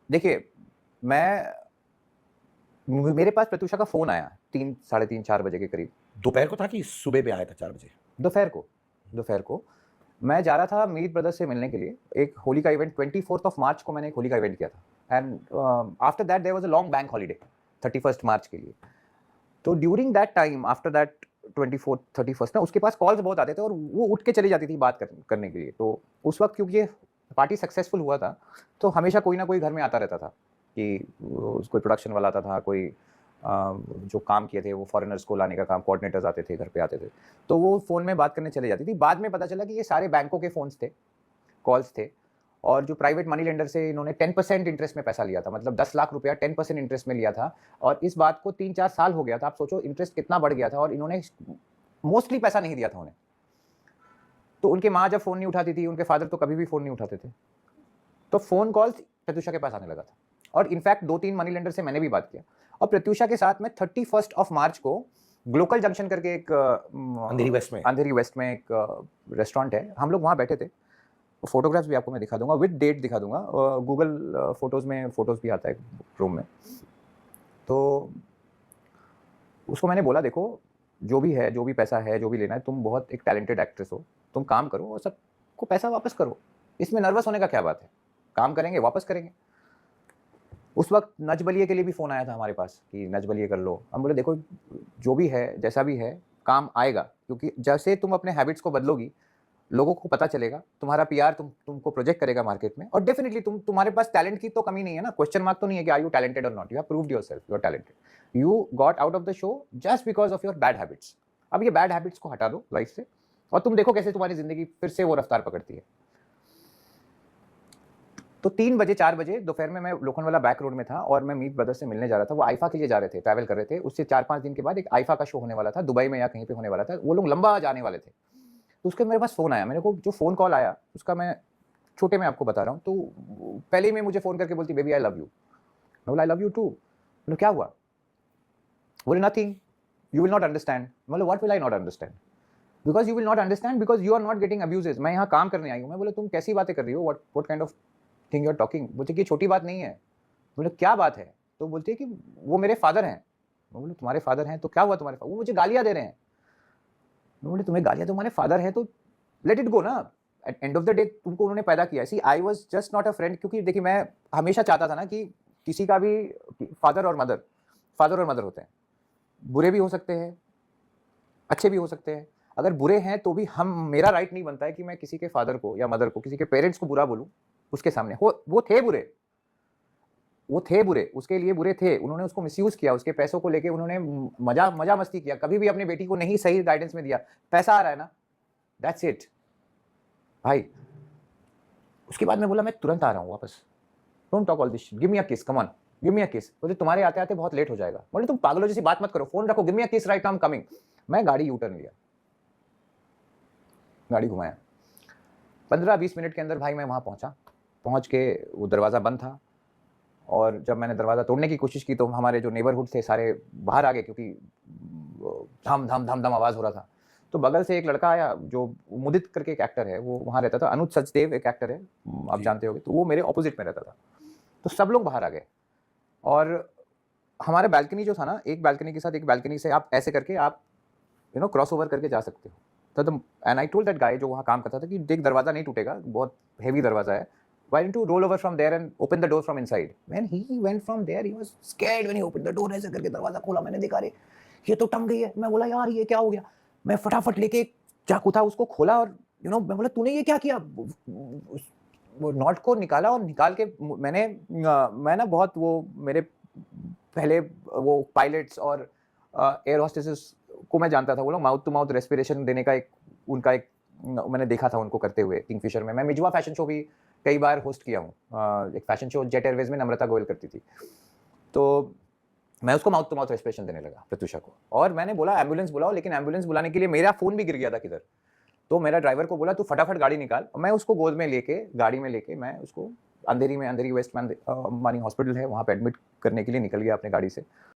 देखिए, मैं मेरे पास प्रत्यूषा का फ़ोन आया 3 साढ़े 3 4 बजे के करीब, दोपहर को था कि सुबह में आया था 4 बजे? दोपहर को दोपहर को। मैं जा रहा था मीत ब्रदर्स से मिलने के लिए, एक होली का इवेंट 24th ऑफ मार्च को मैंने एक होली का इवेंट किया था and after that there was a long bank holiday 31st March के लिए। तो during that time after that 24th 31st ना उसके पास कॉल्स बहुत आते थे और वो उठ के चली जाती थी बात करने के लिए। तो उस वक़्त क्योंकि ये पार्टी सक्सेसफुल हुआ था, तो हमेशा कोई ना कोई घर में आता रहता था कि कोई प्रोडक्शन वाला आता था, कोई जो काम किए थे वो फॉरेनर्स को लाने का काम कोऑर्डिनेटर्स आते थे, घर पे आते थे। तो वो फ़ोन में बात करने चली जाती थी। बाद में पता चला कि ये सारे बैंकों के फ़ोन्स थे, कॉल्स थे और जो प्राइवेट मनी लेंडर से इन्होंने 10% इंटरेस्ट में पैसा लिया था, मतलब 10 लाख रुपया 10% इंटरेस्ट में लिया था और इस बात को 3-4 साल हो गया था। आप सोचो इंटरेस्ट कितना बढ़ गया था और इन्होंने मोस्टली पैसा नहीं दिया था उन्हें। तो उनकी माँ जब फ़ोन नहीं उठाती थी, उनके फादर तो कभी भी फ़ोन नहीं उठाते थे। तो फ़ोन कॉल्स प्रत्यूषा के पास आने लगा था और इनफैक्ट 2-3 मनी लेंडर से मैंने भी बात किया और प्रत्यूषा के साथ में 31st ऑफ मार्च को ग्लोकल जंक्शन करके एक अंधेरी वेस्ट में? अंधेरी वेस्ट में एक रेस्टोरेंट है, हम लोग वहाँ बैठे थे। फ़ोटोग्राफ्स भी आपको मैं दिखा दूँगा, विद डेट दिखा दूँगा। गूगल फ़ोटोज़ में फ़ोटोज़ भी आता है क्रोम में। तो उसको मैंने बोला देखो, जो भी है, जो भी पैसा है, जो भी लेना है, तुम बहुत एक टैलेंटेड एक्ट्रेस हो, तुम काम करो और सबको पैसा वापस करो। इसमें नर्वस होने का क्या बात है? काम करेंगे, वापस करेंगे। उस वक़्त नच बलिए के लिए भी फ़ोन आया था हमारे पास कि नच बलिए कर लो। हम बोले देखो, जो भी है, जैसा भी है, काम आएगा क्योंकि जैसे तुम अपने हैबिट्स को बदलोगी, लोगों को पता चलेगा, तुम्हारा पीआर तुमको प्रोजेक्ट करेगा मार्केट में और डेफिनिटली तुम्हारे पास टैलेंट की तो कमी नहीं है ना, क्वेश्चन मार्क तो नहीं है कि are you talented or not, you have proved yourself you are talented. You got out of the show just because of your bad habits. अब ये बैड हैबिट्स को हटा दो लाइफ से और तुम देखो कैसे तुम्हारी ज़िंदगी फिर से वो रफ्तार पकड़ती है। तो 3 बजे 4 बजे दोपहर में मैं लोखंडवाला बैक रोड में था और मैं मीत ब्रदर्स से मिलने जा रहा था। वो आईफा के लिए जा रहे थे, ट्रैवल कर रहे थे। उससे 4-5 दिन के बाद एक आईफा का शो होने वाला था, दुबई में या कहीं पे होने वाला था। वो लोग लंबा जाने वाले थे। तो उसके मेरे पास फ़ोन आया। मेरे को जो फ़ोन कॉल आया, उसका मैं छोटे में आपको बता रहा हूँ। तो पहले ही में मुझे फ़ोन करके बोलती, "बेबी आई लव यू।" मैं बोला, "आई लव यू टू।" बोले, "क्या हुआ?" बोले, "nothing, you will not understand." मैं बोला, "what will I not understand?" "Because you will not understand because you are not getting abuses. मैं यहाँ काम करने आई हूँ।" मैं बोला, "तुम कैसी बातें कर रही हो? What kind of thing you are talking?" बोलती कि ये छोटी बात नहीं है। बोले, "क्या बात है?" तो बोलती है कि वो मेरे फादर हैं। मैं बोला, "तुम्हारे फादर हैं तो क्या हुआ तुम्हारे वो मुझे गालियाँ दे रहे हैं।" मैं बोले, "तुम्हें गालियाँ तुम्हारे फादर हैं तो लेट इट गो ना। At end of the day तुमको उन्होंने पैदा किया है। See I was just not a friend." क्योंकि देखिए मैं हमेशा चाहता था ना कि किसी का भी फादर और मदर होते हैं। बुरे भी हो सकते हैं, अच्छे भी हो सकते हैं। अगर बुरे हैं तो भी हम मेरा राइट नहीं बनता है कि मैं किसी के फादर को या मदर को, किसी के पेरेंट्स को बुरा बोलूँ उसके सामने। वो थे बुरे। वो थे बुरे, उसके लिए बुरे थे। उन्होंने उसको मिसयूज़ किया, उसके पैसों को लेके उन्होंने मज़ा मस्ती किया। कभी भी अपनी बेटी को नहीं सही गाइडेंस में दिया। पैसा आ रहा है ना, दैट्स इट भाई। उसके बाद मैं बोला मैं तुरंत आ रहा हूँ वापस। Don't talk all this shit, give me a kiss, come on, give me a किस। बोले तुम्हारे आते-आते बहुत लेट हो जाएगा। बोले तुम पागलों जैसी बात मत करो, फ़ोन रखो, गिव मी अ किस right now, I am coming. मैं गाड़ी यू टर्न लिया, गाड़ी घुमाया। 15-20 मिनट के अंदर भाई मैं वहाँ पहुँचा। पहुँच के वो दरवाज़ा बंद था और जब मैंने दरवाज़ा तोड़ने की कोशिश की तो हमारे जो नेबरहुड थे सारे बाहर आ गए क्योंकि धम, धम, धम, धम आवाज़ हो रहा था। तो बगल से एक लड़का आया जो मुदित करके एक एक्टर है, वो वहाँ रहता था। अनुज सचदेव एक एक्टर है, आप जी। जानते होंगे। तो वो मेरे अपोज़िट में रहता था। तो सब लोग बाहर आ गए और हमारा बालकनी जो था ना, एक बालकनी के साथ एक बालकनी से आप ऐसे करके आप क्रॉस ओवर करके जा सकते हो। तो and I told that guy जो वहाँ काम करता था कि देख दरवाज़ा नहीं टूटेगा, बहुत हेवी दरवाज़ा है। Why didn't you roll over from there and open the door from inside? When he went from there, he was scared when he opened the door। ऐसे करके दरवाज़ा खोला, मैंने देखा अरे ये तो टंग गई है। मैं बोला यार ये क्या हो गया? मैं फटाफट लेके एक चाकू था उसको खोला और मैं बोला तूने ये क्या किया? वो नॉट को निकाला और निकाल के मैं ना बहुत वो मेरे पहले वो पायलट्स और एयर होस्टेसेस को मैं जानता था। वो लोग माउथ टू माउथ रेस्पिरेशन देने का एक मैंने देखा था उनको करते हुए किंगफिशर में। मैं मिजवा फैशन शो भी कई बार होस्ट किया हूँ। एक फैशन शो जेट एयरवेज़ में नम्रता गोयल करती थी। तो मैं उसको माउथ टू माउथ रेस्पिरेशन देने लगा प्रत्यूषा को और मैंने बोला एम्बुलेंस बुलाओ, लेकिन एम्बुलेंस बुलाने के लिए मेरा फ़ोन भी गिर गया था किधर। तो मेरा ड्राइवर को बोला तू फटाफट गाड़ी निकाल। मैं उसको गोद में लेके गाड़ी में लेके मैं उसको अंधेरी वेस्ट में अंबानी हॉस्पिटल है वहाँ पे एडमिट करने के लिए निकल गया अपनी गाड़ी से।